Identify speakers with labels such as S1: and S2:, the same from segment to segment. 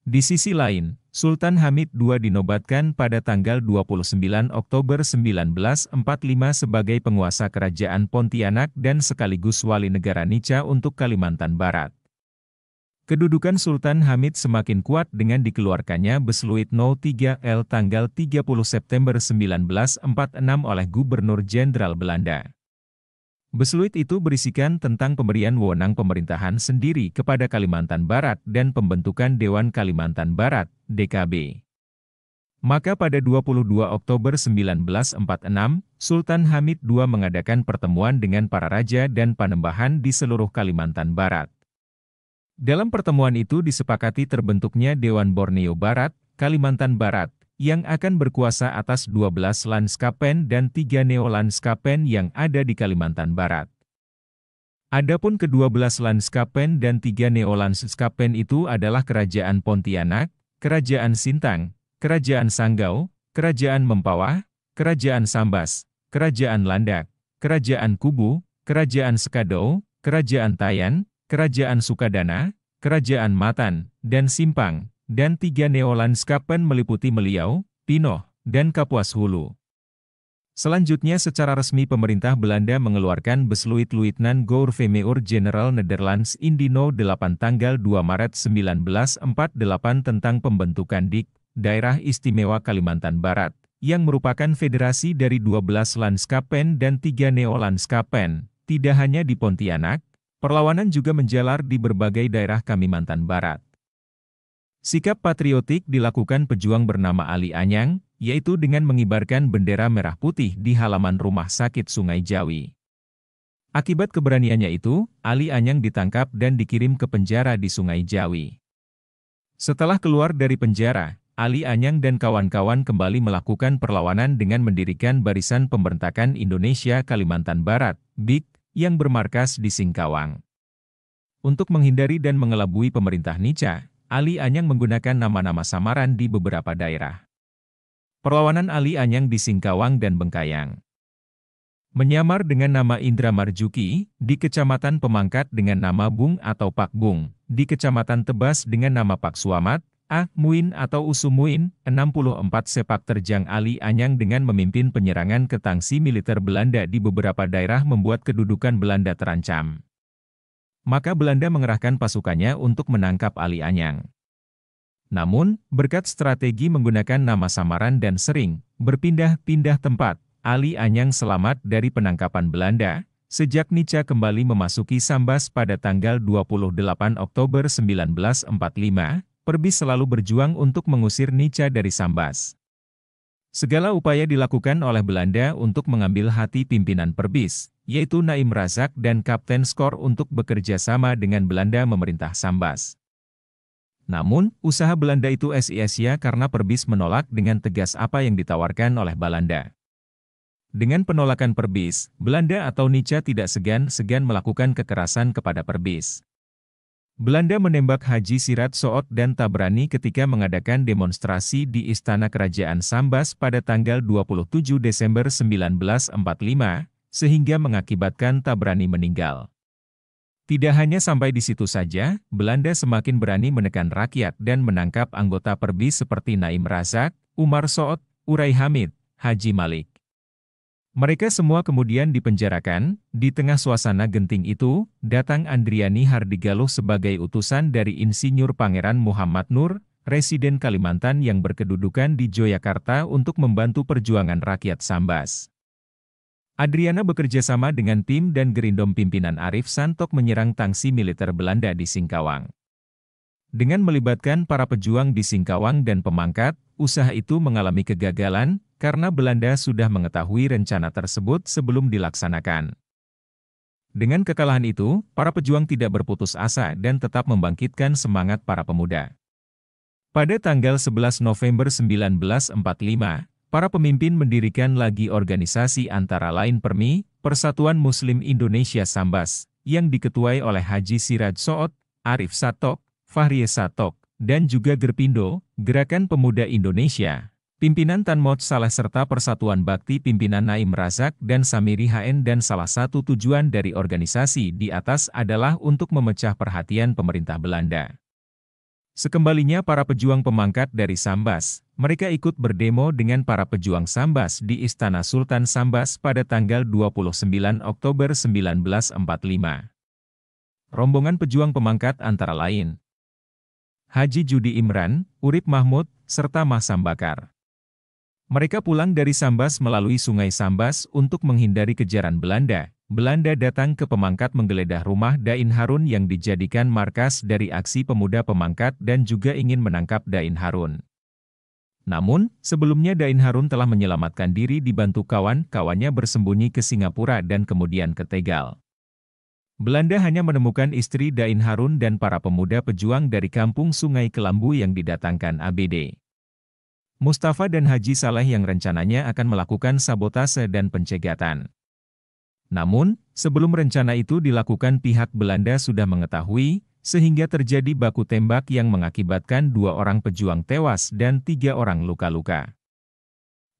S1: Di sisi lain, Sultan Hamid II dinobatkan pada tanggal 29 Oktober 1945 sebagai penguasa Kerajaan Pontianak dan sekaligus wali negara Nica untuk Kalimantan Barat. Kedudukan Sultan Hamid semakin kuat dengan dikeluarkannya Besluit No. 3L tanggal 30 September 1946 oleh Gubernur Jenderal Belanda. Besluit itu berisikan tentang pemberian wewenang pemerintahan sendiri kepada Kalimantan Barat dan pembentukan Dewan Kalimantan Barat, DKB. Maka pada 22 Oktober 1946, Sultan Hamid II mengadakan pertemuan dengan para raja dan panembahan di seluruh Kalimantan Barat. Dalam pertemuan itu disepakati terbentuknya Dewan Borneo Barat, Kalimantan Barat, yang akan berkuasa atas 12 Lanskapen dan 3 Neo-Lanskapen yang ada di Kalimantan Barat. Adapun ke-12 Lanskapen dan 3 Neo-Lanskapen itu adalah Kerajaan Pontianak, Kerajaan Sintang, Kerajaan Sanggau, Kerajaan Mempawah, Kerajaan Sambas, Kerajaan Landak, Kerajaan Kubu, Kerajaan Sekadau, Kerajaan Tayan, Kerajaan Sukadana, Kerajaan Matan, dan Simpang, dan 3 Neo-Lanskapen meliputi Meliau, Pinoh, dan Kapuas Hulu. Selanjutnya secara resmi pemerintah Belanda mengeluarkan Besluit Luitenant Gouvernement General Nederlands Indino 8 tanggal 2 Maret 1948 tentang pembentukan DIK, Daerah Istimewa Kalimantan Barat, yang merupakan federasi dari 12 Lanskapen dan 3 Neo-Lanskapen. Tidak hanya di Pontianak, perlawanan juga menjalar di berbagai daerah Kalimantan Barat. Sikap patriotik dilakukan pejuang bernama Ali Anyang, yaitu dengan mengibarkan bendera merah putih di halaman rumah sakit Sungai Jawi. Akibat keberaniannya itu, Ali Anyang ditangkap dan dikirim ke penjara di Sungai Jawi. Setelah keluar dari penjara, Ali Anyang dan kawan-kawan kembali melakukan perlawanan dengan mendirikan Barisan Pemberontakan Indonesia Kalimantan Barat, BIK, yang bermarkas di Singkawang. Untuk menghindari dan mengelabui pemerintah Nica, Ali Anyang menggunakan nama-nama samaran di beberapa daerah. Perlawanan Ali Anyang di Singkawang dan Bengkayang. Menyamar dengan nama Indra Marjuki, di Kecamatan Pemangkat dengan nama Bung atau Pak Bung, di Kecamatan Tebas dengan nama Pak Suamat, Muin atau Usu Muin, 64 sepak terjang Ali Anyang dengan memimpin penyerangan ke tangsi militer Belanda di beberapa daerah membuat kedudukan Belanda terancam. Maka Belanda mengerahkan pasukannya untuk menangkap Ali Anyang. Namun, berkat strategi menggunakan nama samaran dan sering berpindah-pindah tempat, Ali Anyang selamat dari penangkapan Belanda. Sejak Nica kembali memasuki Sambas pada tanggal 28 Oktober 1945, Perbis selalu berjuang untuk mengusir Nica dari Sambas. Segala upaya dilakukan oleh Belanda untuk mengambil hati pimpinan Perbis, yaitu Naim Razak dan Kapten Skor untuk bekerja sama dengan Belanda memerintah Sambas. Namun, usaha Belanda itu sia-sia karena Perbis menolak dengan tegas apa yang ditawarkan oleh Belanda. Dengan penolakan Perbis, Belanda atau Nica tidak segan-segan melakukan kekerasan kepada Perbis. Belanda menembak Haji Sirat Soot dan Tabrani ketika mengadakan demonstrasi di Istana Kerajaan Sambas pada tanggal 27 Desember 1945, sehingga mengakibatkan Tabrani meninggal. Tidak hanya sampai di situ saja, Belanda semakin berani menekan rakyat dan menangkap anggota Perbis seperti Naim Razak, Umar Soot, Urai Hamid, Haji Malik. Mereka semua kemudian dipenjarakan. Di tengah suasana genting itu, datang Andriani Hardigaluh sebagai utusan dari Insinyur Pangeran Muhammad Nur, Residen Kalimantan yang berkedudukan di Yogyakarta untuk membantu perjuangan rakyat Sambas. Adriana bekerja sama dengan tim dan gerindom pimpinan Arif Santok menyerang tangsi militer Belanda di Singkawang. Dengan melibatkan para pejuang di Singkawang dan Pemangkat, usaha itu mengalami kegagalan, karena Belanda sudah mengetahui rencana tersebut sebelum dilaksanakan. Dengan kekalahan itu, para pejuang tidak berputus asa dan tetap membangkitkan semangat para pemuda. Pada tanggal 11 November 1945, para pemimpin mendirikan lagi organisasi antara lain PERMI, Persatuan Muslim Indonesia Sambas, yang diketuai oleh Haji Siraj Soot, Arif Satok, Fahrie Satok, dan juga Gerpindo, Gerakan Pemuda Indonesia. Pimpinan Tan Mot Saleh serta Persatuan Bakti pimpinan Naim Razak dan Samiri HN dan salah satu tujuan dari organisasi di atas adalah untuk memecah perhatian pemerintah Belanda. Sekembalinya para pejuang pemangkat dari Sambas, mereka ikut berdemo dengan para pejuang Sambas di Istana Sultan Sambas pada tanggal 29 Oktober 1945. Rombongan pejuang pemangkat antara lain Haji Judi Imran, Urip Mahmud, serta Mah Sambakar. Mereka pulang dari Sambas melalui Sungai Sambas untuk menghindari kejaran Belanda. Belanda datang ke Pemangkat menggeledah rumah Dain Harun yang dijadikan markas dari aksi pemuda Pemangkat dan juga ingin menangkap Dain Harun. Namun, sebelumnya Dain Harun telah menyelamatkan diri dibantu kawan-kawannya bersembunyi ke Singapura dan kemudian ke Tegal. Belanda hanya menemukan istri Dain Harun dan para pemuda pejuang dari kampung Sungai Kelambu yang didatangkan ABD. Mustafa dan Haji Saleh yang rencananya akan melakukan sabotase dan pencegatan. Namun, sebelum rencana itu dilakukan pihak Belanda sudah mengetahui, sehingga terjadi baku tembak yang mengakibatkan 2 orang pejuang tewas dan 3 orang luka-luka.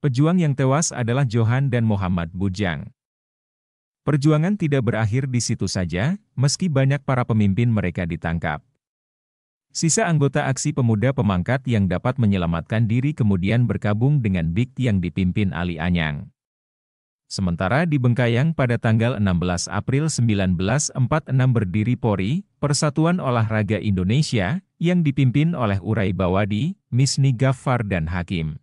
S1: Pejuang yang tewas adalah Johan dan Muhammad Bujang. Perjuangan tidak berakhir di situ saja, meski banyak para pemimpin mereka ditangkap. Sisa anggota aksi pemuda Pemangkat yang dapat menyelamatkan diri kemudian bergabung dengan BIK yang dipimpin Ali Anyang. Sementara di Bengkayang pada tanggal 16 April 1946 berdiri PORI, Persatuan Olahraga Indonesia, yang dipimpin oleh Uray Bawadi, Misni Gaffar dan Hakim.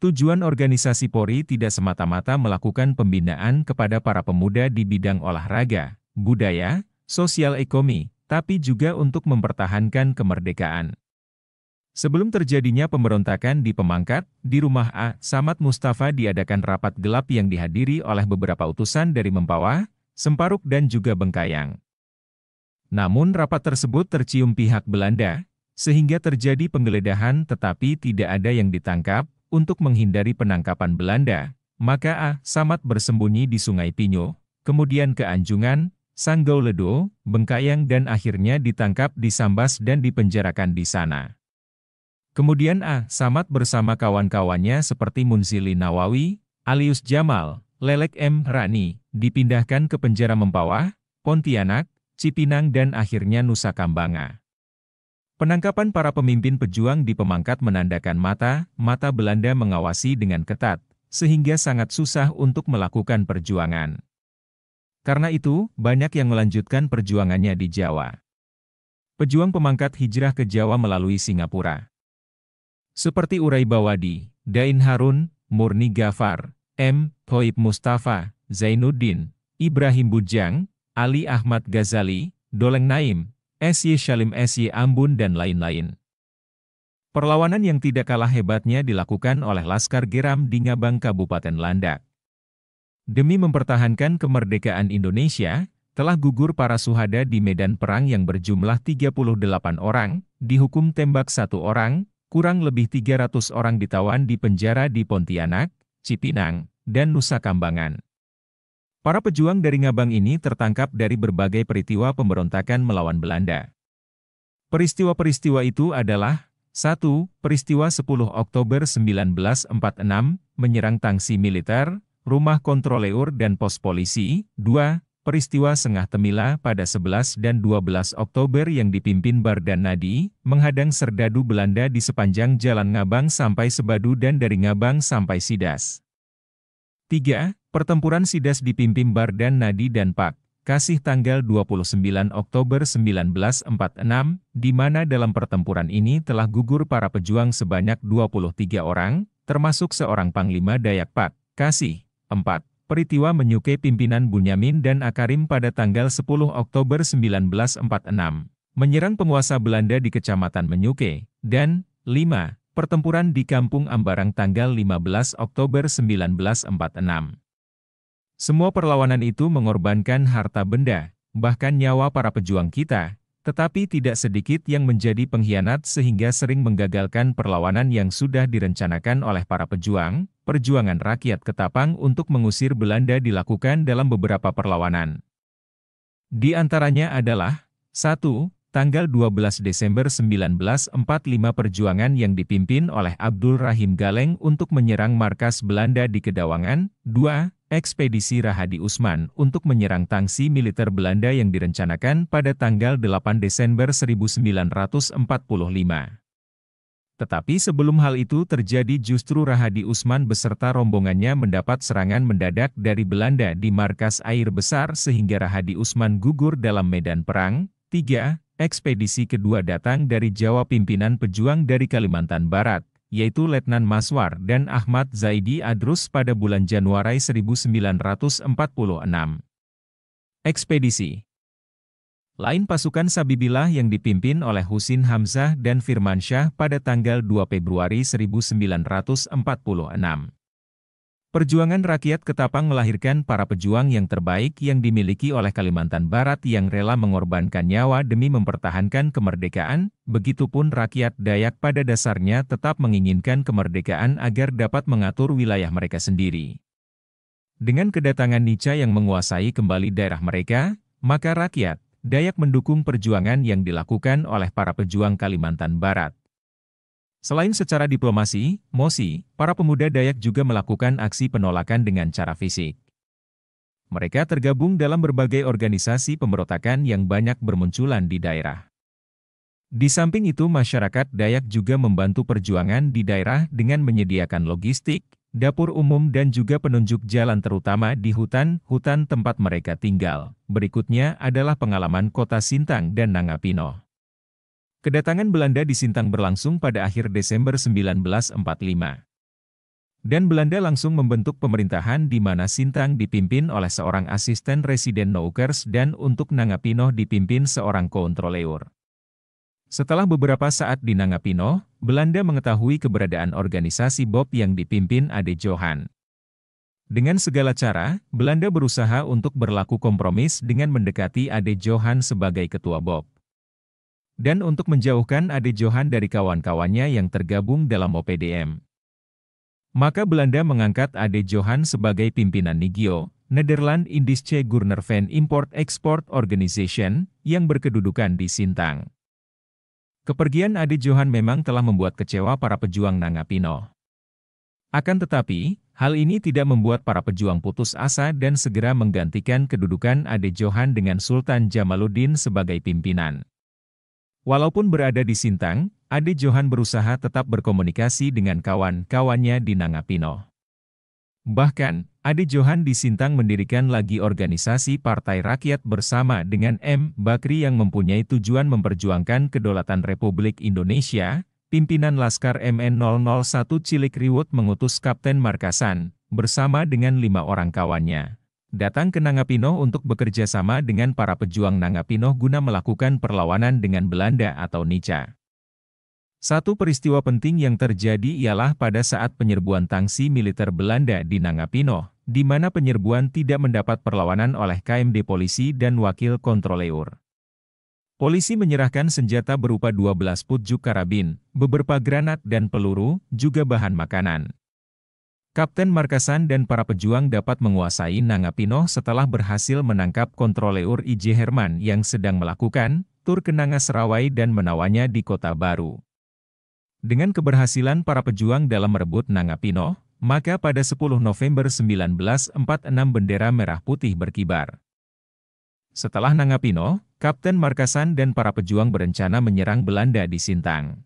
S1: Tujuan organisasi PORI tidak semata-mata melakukan pembinaan kepada para pemuda di bidang olahraga, budaya, sosial ekonomi, tapi juga untuk mempertahankan kemerdekaan. Sebelum terjadinya pemberontakan di Pemangkat, di rumah A. Samad Mustafa diadakan rapat gelap yang dihadiri oleh beberapa utusan dari Mempawah, Semparuk dan juga Bengkayang. Namun rapat tersebut tercium pihak Belanda, sehingga terjadi penggeledahan tetapi tidak ada yang ditangkap. Untuk menghindari penangkapan Belanda, maka A. Samad bersembunyi di Sungai Pinyo, kemudian ke Anjungan, Sanggau Ledo, Bengkayang dan akhirnya ditangkap di Sambas dan dipenjarakan di sana. Kemudian A. Samad bersama kawan-kawannya seperti Munzili Nawawi, Alius Jamal, Lelek M. Rani, dipindahkan ke penjara Mempawah, Pontianak, Cipinang dan akhirnya Nusa Kambangan. Penangkapan para pemimpin pejuang di Pemangkat menandakan mata Belanda mengawasi dengan ketat, sehingga sangat susah untuk melakukan perjuangan. Karena itu, banyak yang melanjutkan perjuangannya di Jawa. Pejuang Pemangkat hijrah ke Jawa melalui Singapura. Seperti Uray Bawadi, Dain Harun, Murni Gaffar, M. Thoib Mustafa, Zainuddin, Ibrahim Bujang, Ali Ahmad Ghazali, Doleng Naim, S.Y. Syalim S.Y. Ambun dan lain-lain. Perlawanan yang tidak kalah hebatnya dilakukan oleh Laskar Geram di Ngabang Kabupaten Landak. Demi mempertahankan kemerdekaan Indonesia, telah gugur para suhada di medan perang yang berjumlah 38 orang, dihukum tembak 1 orang, kurang lebih 300 orang ditawan di penjara di Pontianak, Cipinang, dan Nusa Kambangan. Para pejuang dari Ngabang ini tertangkap dari berbagai peristiwa pemberontakan melawan Belanda. Peristiwa-peristiwa itu adalah 1. Peristiwa 10 Oktober 1946, menyerang tangsi militer, rumah kontroleur dan pos polisi. 2. Peristiwa Sengah Temila pada 11 dan 12 Oktober yang dipimpin Bardan Nadi, menghadang serdadu Belanda di sepanjang Jalan Ngabang sampai Sebadu dan dari Ngabang sampai Sidas. 3. Pertempuran Sidas dipimpin Bardan Nadi dan Pak Kasih tanggal 29 Oktober 1946, di mana dalam pertempuran ini telah gugur para pejuang sebanyak 23 orang, termasuk seorang Panglima Dayak Pak Kasih. 4. Peristiwa Menyuke pimpinan Bunyamin dan Akarim pada tanggal 10 Oktober 1946, menyerang penguasa Belanda di Kecamatan Menyuke, dan 5. Pertempuran di Kampung Ambarang tanggal 15 Oktober 1946. Semua perlawanan itu mengorbankan harta benda, bahkan nyawa para pejuang kita, tetapi tidak sedikit yang menjadi pengkhianat sehingga sering menggagalkan perlawanan yang sudah direncanakan oleh para pejuang. Perjuangan rakyat Ketapang untuk mengusir Belanda dilakukan dalam beberapa perlawanan. Di antaranya adalah 1. tanggal 12 Desember 1945 perjuangan yang dipimpin oleh Abdul Rahim Galeng untuk menyerang markas Belanda di Kedawangan. 2. Ekspedisi Rahadi Usman untuk menyerang tangsi militer Belanda yang direncanakan pada tanggal 8 Desember 1945. Tetapi sebelum hal itu terjadi justru Rahadi Usman beserta rombongannya mendapat serangan mendadak dari Belanda di markas air besar sehingga Rahadi Usman gugur dalam medan perang. 3. Ekspedisi kedua datang dari Jawa pimpinan pejuang dari Kalimantan Barat, yaitu Letnan Maswar dan Ahmad Zaidi Adrus pada bulan Januari 1946. Ekspedisi lain pasukan Sabibillah yang dipimpin oleh Husin Hamzah dan Firmansyah pada tanggal 2 Februari 1946. Perjuangan rakyat Ketapang melahirkan para pejuang yang terbaik yang dimiliki oleh Kalimantan Barat yang rela mengorbankan nyawa demi mempertahankan kemerdekaan, begitupun rakyat Dayak pada dasarnya tetap menginginkan kemerdekaan agar dapat mengatur wilayah mereka sendiri. Dengan kedatangan Nica yang menguasai kembali daerah mereka, maka rakyat Dayak mendukung perjuangan yang dilakukan oleh para pejuang Kalimantan Barat. Selain secara diplomasi, Mosi, para pemuda Dayak juga melakukan aksi penolakan dengan cara fisik. Mereka tergabung dalam berbagai organisasi pemberontakan yang banyak bermunculan di daerah. Di samping itu masyarakat Dayak juga membantu perjuangan di daerah dengan menyediakan logistik, dapur umum dan juga penunjuk jalan terutama di hutan-hutan tempat mereka tinggal. Berikutnya adalah pengalaman kota Sintang dan Nangapino. Kedatangan Belanda di Sintang berlangsung pada akhir Desember 1945. Dan Belanda langsung membentuk pemerintahan di mana Sintang dipimpin oleh seorang asisten residen Noukers dan untuk Nangapino dipimpin seorang kontroleur. Setelah beberapa saat di Nangapino, Belanda mengetahui keberadaan organisasi BOP yang dipimpin Ade Johan. Dengan segala cara, Belanda berusaha untuk berlaku kompromis dengan mendekati Ade Johan sebagai ketua BOP. Dan untuk menjauhkan Ade Johan dari kawan-kawannya yang tergabung dalam OPDM. Maka Belanda mengangkat Ade Johan sebagai pimpinan NIGIO, Nederland Indische Gurner van Import-Export Organization, yang berkedudukan di Sintang. Kepergian Ade Johan memang telah membuat kecewa para pejuang Nangapino. Akan tetapi, hal ini tidak membuat para pejuang putus asa dan segera menggantikan kedudukan Ade Johan dengan Sultan Jamaluddin sebagai pimpinan. Walaupun berada di Sintang, Ade Johan berusaha tetap berkomunikasi dengan kawan-kawannya di Nangapino. Bahkan, Ade Johan di Sintang mendirikan lagi organisasi Partai Rakyat bersama dengan M. Bakri yang mempunyai tujuan memperjuangkan kedaulatan Republik Indonesia. Pimpinan Laskar MN001 Cilik Riwut mengutus Kapten Markasan, bersama dengan 5 orang kawannya, datang ke Nangapino untuk bekerja sama dengan para pejuang Nangapino guna melakukan perlawanan dengan Belanda atau Nica. Satu peristiwa penting yang terjadi ialah pada saat penyerbuan tangsi militer Belanda di Nangapino, di mana penyerbuan tidak mendapat perlawanan oleh KMD Polisi dan Wakil Kontroleur. Polisi menyerahkan senjata berupa 12 pucuk karabin, beberapa granat dan peluru, juga bahan makanan. Kapten Markasan dan para pejuang dapat menguasai Nangapino setelah berhasil menangkap kontroleur I.J. Herman yang sedang melakukan tur ke Nangaserawai dan menawanya di Kota Baru. Dengan keberhasilan para pejuang dalam merebut Nangapino, maka pada 10 November 1946 bendera merah putih berkibar. Setelah Nangapino, Kapten Markasan dan para pejuang berencana menyerang Belanda di Sintang.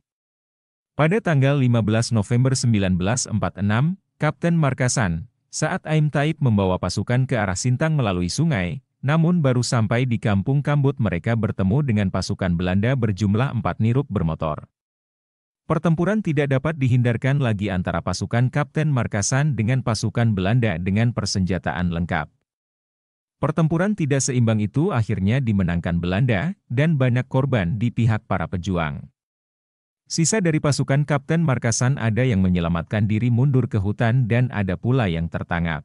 S1: Pada tanggal 15 November 1946, Kapten Markasan, saat Aim Taib membawa pasukan ke arah Sintang melalui sungai, namun baru sampai di Kampung Kambut mereka bertemu dengan pasukan Belanda berjumlah 4 niruk bermotor. Pertempuran tidak dapat dihindarkan lagi antara pasukan Kapten Markasan dengan pasukan Belanda dengan persenjataan lengkap. Pertempuran tidak seimbang itu akhirnya dimenangkan Belanda, dan banyak korban di pihak para pejuang. Sisa dari pasukan Kapten Markasan ada yang menyelamatkan diri mundur ke hutan dan ada pula yang tertangkap.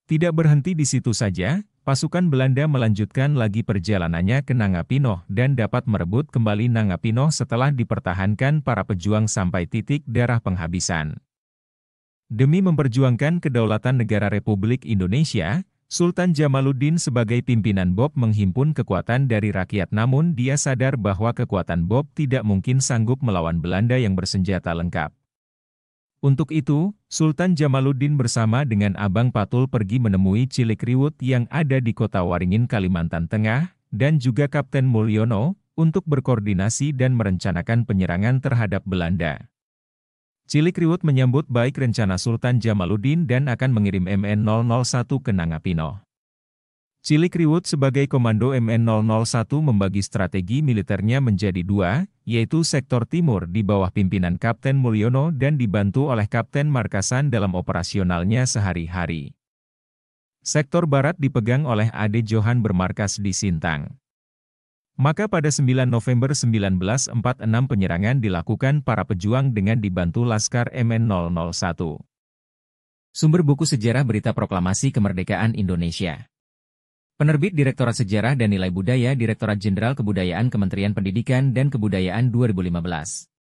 S1: Tidak berhenti di situ saja, pasukan Belanda melanjutkan lagi perjalanannya ke Nangapino dan dapat merebut kembali Nangapino setelah dipertahankan para pejuang sampai titik darah penghabisan. Demi memperjuangkan kedaulatan negara Republik Indonesia, Sultan Jamaluddin sebagai pimpinan BOB menghimpun kekuatan dari rakyat, namun dia sadar bahwa kekuatan BOB tidak mungkin sanggup melawan Belanda yang bersenjata lengkap. Untuk itu, Sultan Jamaluddin bersama dengan Abang Patul pergi menemui Cilikriwut yang ada di Kota Waringin, Kalimantan Tengah, dan juga Kapten Mulyono, untuk berkoordinasi dan merencanakan penyerangan terhadap Belanda. Cilikriwut menyambut baik rencana Sultan Jamaluddin dan akan mengirim MN001 ke Nangapino. Cilikriwut sebagai komando MN001 membagi strategi militernya menjadi dua, yaitu sektor timur di bawah pimpinan Kapten Mulyono dan dibantu oleh Kapten Markasan dalam operasionalnya sehari-hari. Sektor barat dipegang oleh Ade Johan bermarkas di Sintang. Maka pada 9 November 1946 penyerangan dilakukan para pejuang dengan dibantu Laskar MN001.
S2: Sumber buku Sejarah Berita Proklamasi Kemerdekaan Indonesia. Penerbit Direktorat Sejarah dan Nilai Budaya Direktorat Jenderal Kebudayaan Kementerian Pendidikan dan Kebudayaan 2015.